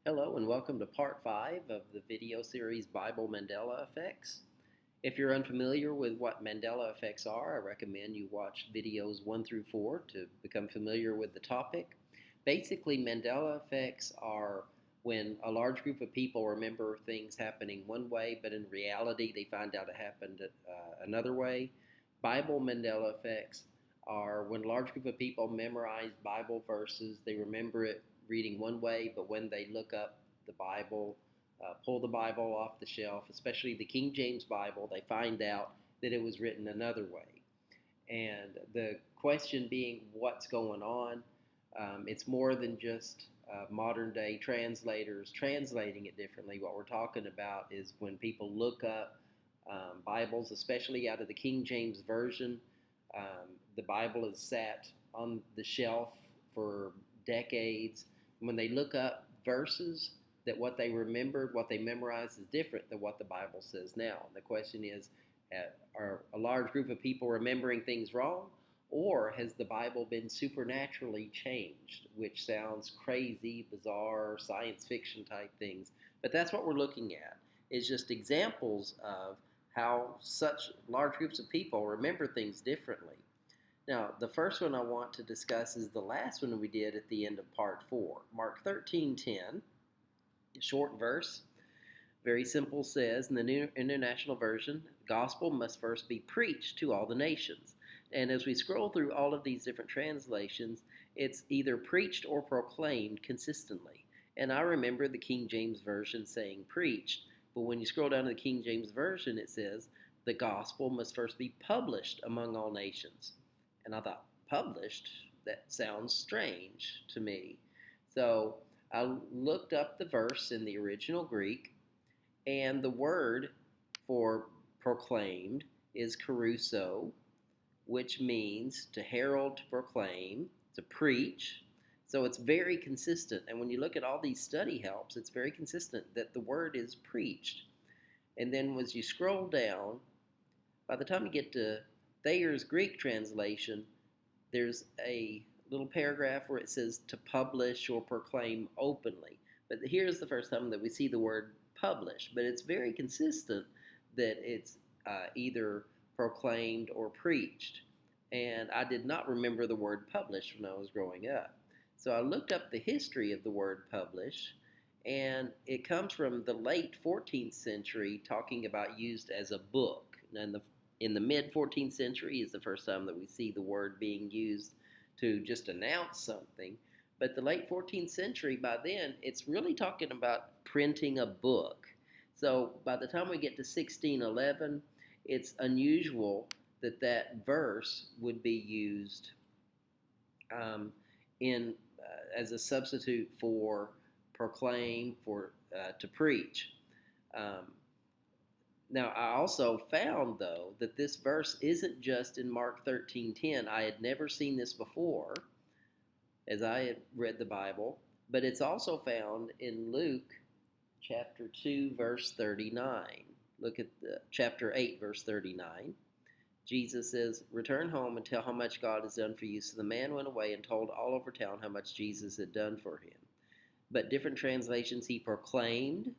Hello and welcome to part 5 of the video series Bible Mandela Effects. If you're unfamiliar with what Mandela effects are, I recommend you watch videos 1 through 4 to become familiar with the topic. Basically, Mandela effects are when a large group of people remember things happening one way, but in reality they find out it happened another way. Bible Mandela effects are when a large group of people memorize Bible verses, they remember it reading one way, but when they look up the Bible, pull the Bible off the shelf, especially the King James Bible, they find out that it was written another way. And the question being, what's going on? It's more than just modern day translators translating it differently. What we're talking about is when people look up Bibles, especially out of the King James Version. The Bible is sat on the shelf for decades. When they look up verses, that what they remembered, what they memorized is different than what the Bible says now. And the question is, are a large group of people remembering things wrong? Or has the Bible been supernaturally changed, which sounds crazy, bizarre, science fiction type things. But that's what we're looking at, is just examples of how such large groups of people remember things differently. Now, the first one I want to discuss is the last one we did at the end of part 4. Mark 13:10, short verse, very simple, says in the New International Version, the gospel must first be preached to all the nations. And as we scroll through all of these different translations, it's either preached or proclaimed consistently. And I remember the King James Version saying preached, but when you scroll down to the King James Version, it says the gospel must first be published among all nations. And I thought, published? That sounds strange to me. So I looked up the verse in the original Greek, and the word for proclaimed is caruso, which means to herald, to proclaim, to preach. So it's very consistent. And when you look at all these study helps, it's very consistent that the word is preached. And then as you scroll down, by the time you get to Thayer's Greek translation, there's a little paragraph where it says to publish or proclaim openly. But here's the first time that we see the word publish. But it's very consistent that it's either proclaimed or preached. And I did not remember the word publish when I was growing up. So I looked up the history of the word publish, and it comes from the late 14th century, talking about used as a book. And in the mid 14th century is the first time that we see the word being used to just announce something. But the late 14th century, by then, it's really talking about printing a book. So by the time we get to 1611, it's unusual that that verse would be used in as a substitute for proclaim, for to preach. Um, Now, I also found, though, that this verse isn't just in Mark 13:10. I had never seen this before as I had read the Bible, but it's also found in Luke chapter 2, verse 39. Look at chapter 8, verse 39. Jesus says, "Return home and tell how much God has done for you." So the man went away and told all over town how much Jesus had done for him. But different translations, he proclaimed,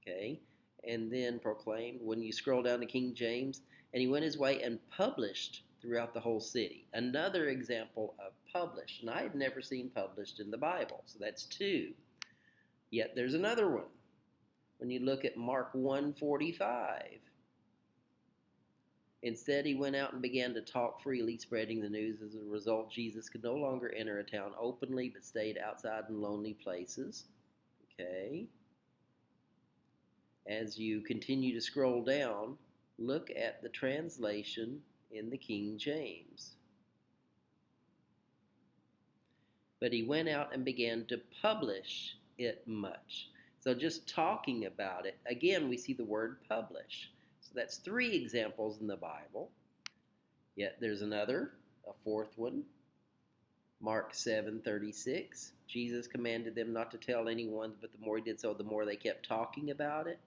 okay, and then proclaimed. When you scroll down to King James, and he went his way and published throughout the whole city. Another example of published, and I had never seen published in the Bible, so that's 2. Yet there's another one. When you look at Mark 1:45, instead he went out and began to talk freely, spreading the news. As a result, Jesus could no longer enter a town openly, but stayed outside in lonely places. Okay. As you continue to scroll down, look at the translation in the King James. But he went out and began to publish it much. So just talking about it, again, we see the word publish. So that's 3 examples in the Bible. Yet there's another, a 4th one. Mark 7:36. Jesus commanded them not to tell anyone, but the more he did so, the more they kept talking about it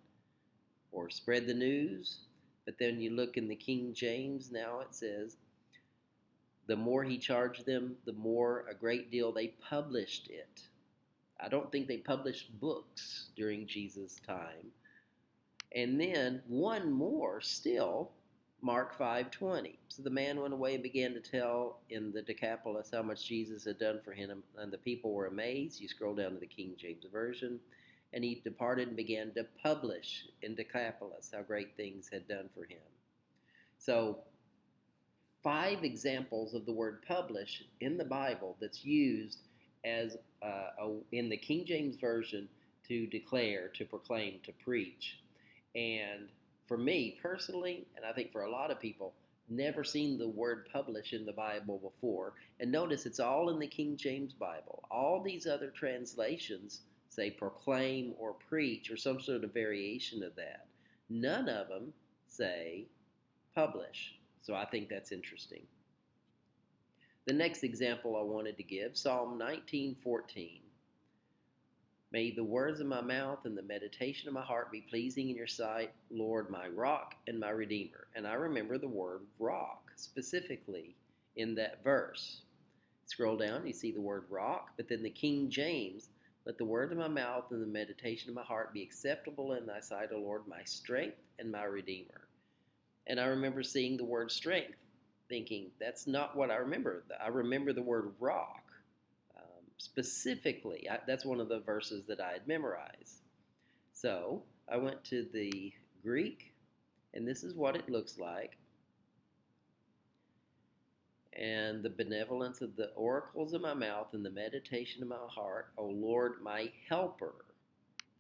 or spread the news. But then you look in the King James, now it says, the more he charged them, the more a great deal they published it. I don't think they published books during Jesus' time. And then one more still, Mark 5:20. So the man went away and began to tell in the Decapolis how much Jesus had done for him, and the people were amazed. You scroll down to the King James Version. And he departed and began to publish in Decapolis how great things had done for him. So 5 examples of the word publish in the Bible that's used as in the King James Version to declare, to proclaim, to preach. And for me personally, and I think for a lot of people, never seen the word publish in the Bible before. And notice it's all in the King James Bible. All these other translations say proclaim or preach or some sort of variation of that. None of them say publish. So I think that's interesting. The next example I wanted to give, Psalm 19:14. May the words of my mouth and the meditation of my heart be pleasing in your sight, Lord, my rock and my redeemer. And I remember the word rock specifically in that verse. Scroll down, you see the word rock, but then the King James, let the word of my mouth and the meditation of my heart be acceptable in thy sight, O Lord, my strength and my redeemer. And I remember seeing the word strength, thinking, that's not what I remember. I remember the word rock. Specifically, that's one of the verses that I had memorized. So I went to the Greek, and this is what it looks like. And the benevolence of the oracles of my mouth and the meditation of my heart, O Lord, my helper.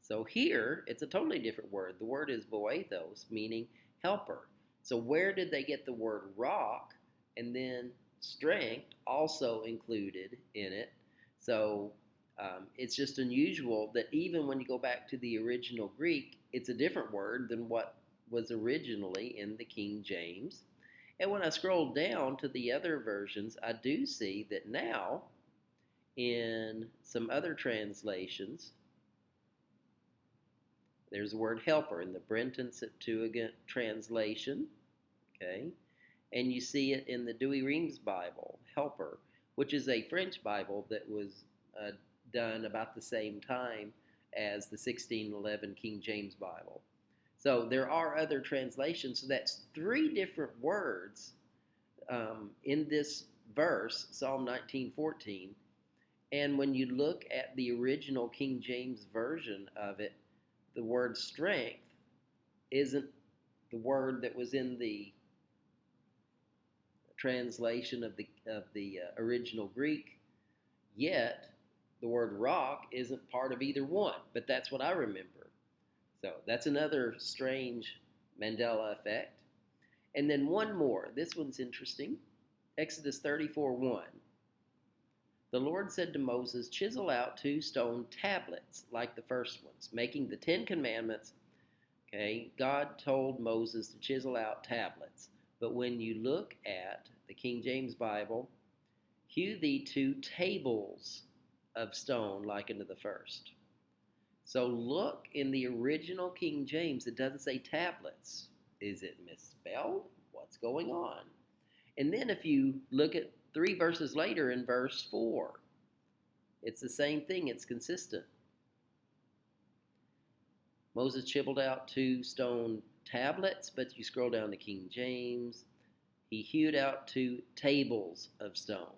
So here, it's a totally different word. The word is boethos, meaning helper. So where did they get the word rock and then strength also included in it? So it's just unusual that even when you go back to the original Greek, it's a different word than what was originally in the King James. And when I scroll down to the other versions, I do see that now in some other translations, there's the word helper in the Brenton Septuagint translation, okay? And you see it in the Douay-Rheims Bible, helper, which is a French Bible that was done about the same time as the 1611 King James Bible. So there are other translations. So that's 3 different words in this verse, Psalm 19:14. And when you look at the original King James Version of it, the word strength isn't the word that was in the translation of the original Greek, yet the word rock isn't part of either one, but that's what I remember. So that's another strange Mandela effect. And then one more. This one's interesting. Exodus 34:1. The Lord said to Moses, chisel out 2 stone tablets like the first ones, making the 10 commandments. Okay, God told Moses to chisel out tablets. But when you look at the King James Bible, hew thee 2 tables of stone like unto the first. So look in the original King James, it doesn't say tablets. Is it misspelled? What's going on? And then if you look at 3 verses later in verse 4, it's the same thing. It's consistent. Moses chiseled out 2 stone tablets, but you scroll down to King James, he hewed out 2 tables of stone.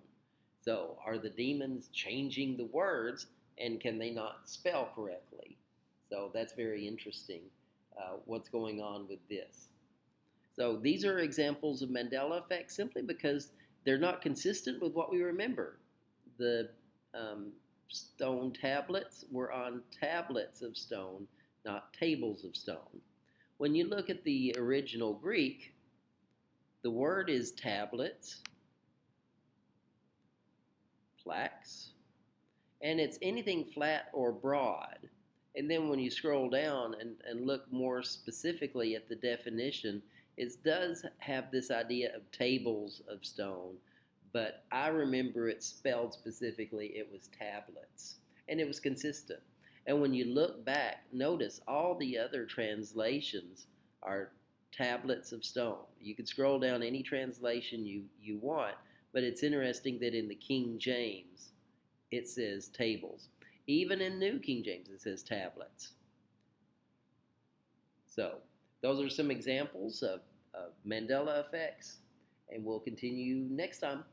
So are the demons changing the words, and can they not spell correctly? So that's very interesting, what's going on with this. So these are examples of Mandela effects simply because they're not consistent with what we remember. The stone tablets were on tablets of stone, not tables of stone. When you look at the original Greek, the word is tablets, plaques, and it's anything flat or broad. And then when you scroll down and look more specifically at the definition, it does have this idea of tables of stone, but I remember it spelled specifically, it was tablets, and it was consistent. And when you look back, notice all the other translations are tablets of stone. You can scroll down any translation you want, but it's interesting that in the King James, it says tables. Even in New King James, it says tablets. So those are some examples of Mandela effects, and we'll continue next time.